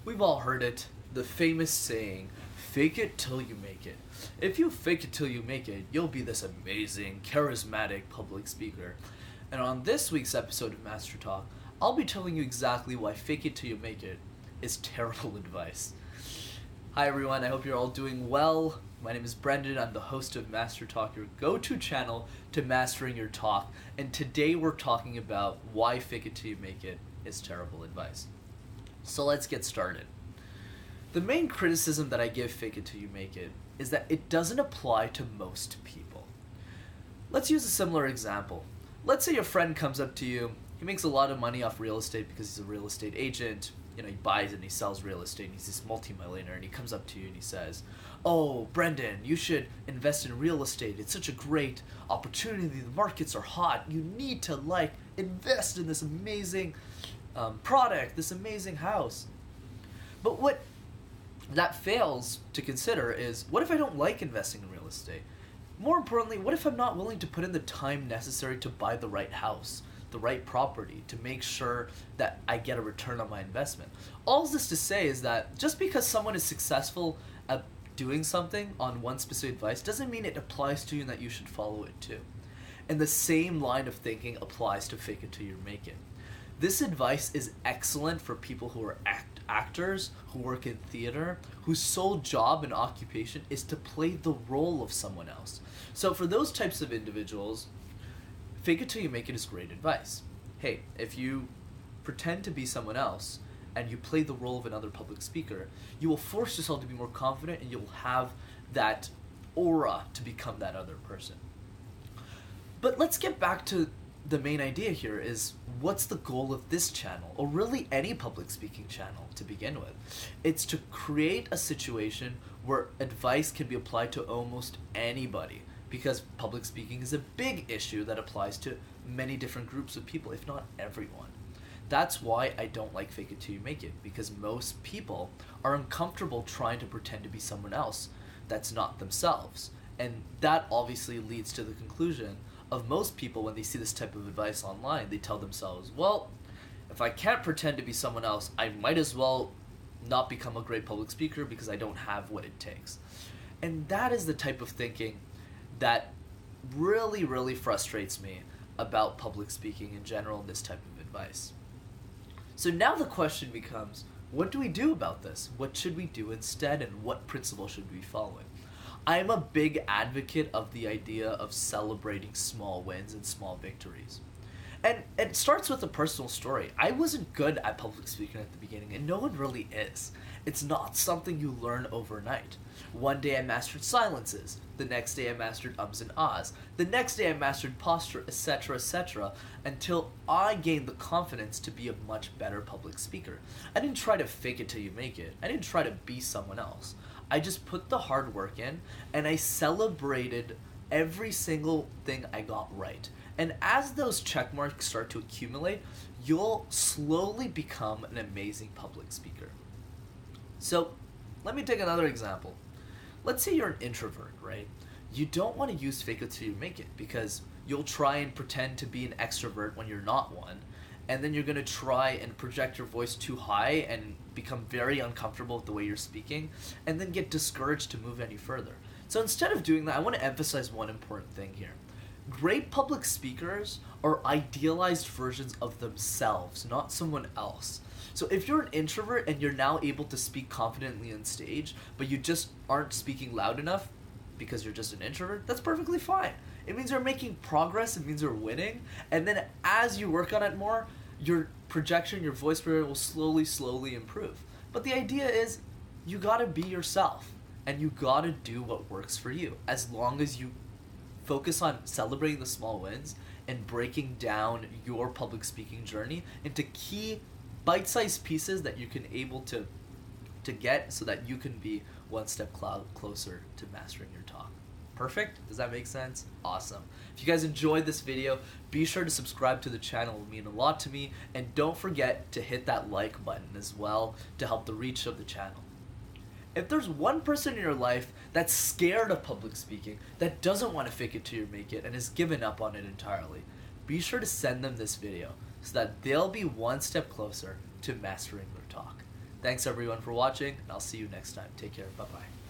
We've all heard it, the famous saying, fake it till you make it. If you fake it till you make it, you'll be this amazing, charismatic public speaker. And on this week's episode of Master Talk, I'll be telling you exactly why fake it till you make it is terrible advice. Hi everyone, I hope you're all doing well. My name is Brendan, I'm the host of Master Talk, your go-to channel to mastering your talk. And today we're talking about why fake it till you make it is terrible advice. So let's get started. The main criticism that I give fake it till you make it is that it doesn't apply to most people. Let's use a similar example. Let's say your friend comes up to you, he makes a lot of money off real estate because he's a real estate agent. He buys and he sells real estate and he's this multi-millionaire, and he comes up to you and he says, "Oh, Brendan, you should invest in real estate. It's such a great opportunity. The markets are hot. You need to invest in this amazing product, this amazing house." But what that fails to consider is, what if I don't like investing in real estate? More importantly, what if I'm not willing to put in the time necessary to buy the right house, the right property, to make sure that I get a return on my investment? All this to say is that just because someone is successful at doing something on one specific advice doesn't mean it applies to you and that you should follow it too. And the same line of thinking applies to fake it till you make it. This advice is excellent for people who are actors, who work in theater, whose sole job and occupation is to play the role of someone else. So for those types of individuals, fake it till you make it is great advice. Hey, if you pretend to be someone else and you play the role of another public speaker, you will force yourself to be more confident and you'll have that aura to become that other person. But let's get back to the main idea here is, what's the goal of this channel, or really any public speaking channel to begin with? It's to create a situation where advice can be applied to almost anybody, because public speaking is a big issue that applies to many different groups of people, if not everyone. That's why I don't like fake it till you make it, because most people are uncomfortable trying to pretend to be someone else that's not themselves. And that obviously leads to the conclusion of most people, when they see this type of advice online, they tell themselves, well, if I can't pretend to be someone else, I might as well not become a great public speaker because I don't have what it takes. And that is the type of thinking that really, really frustrates me about public speaking in general and this type of advice. So now the question becomes, what do we do about this? What should we do instead, and what principle should we be following? I'm a big advocate of the idea of celebrating small wins and small victories. And it starts with a personal story. I wasn't good at public speaking at the beginning, and no one really is. It's not something you learn overnight. One day I mastered silences. The next day I mastered ums and ahs. The next day I mastered posture, etc., etc., until I gained the confidence to be a much better public speaker. I didn't try to fake it till you make it. I didn't try to be someone else. I just put the hard work in, and I celebrated every single thing I got right. And as those check marks start to accumulate, you'll slowly become an amazing public speaker. So let me take another example. Let's say you're an introvert, right? You don't want to use fake it till you make it, because you'll try and pretend to be an extrovert when you're not one, and then you're going to try and project your voice too high and become very uncomfortable with the way you're speaking, and then get discouraged to move any further. So instead of doing that, I want to emphasize one important thing here. Great public speakers are idealized versions of themselves, not someone else. So if you're an introvert and you're now able to speak confidently on stage, but you just aren't speaking loud enough because you're just an introvert, that's perfectly fine. It means you're making progress, it means you're winning, and then as you work on it more, your projection, your voice barrier will slowly improve. But the idea is, you gotta be yourself, and you gotta do what works for you, as long as you focus on celebrating the small wins and breaking down your public speaking journey into key bite-sized pieces that you can able to get, so that you can be one step closer to mastering your talk. Perfect? Does that make sense? Awesome. If you guys enjoyed this video, be sure to subscribe to the channel. It will mean a lot to me. And don't forget to hit that like button as well to help the reach of the channel. If there's one person in your life that's scared of public speaking, that doesn't want to fake it till you make it, and has given up on it entirely, be sure to send them this video so that they'll be one step closer to mastering their talk. Thanks everyone for watching, and I'll see you next time. Take care. Bye bye.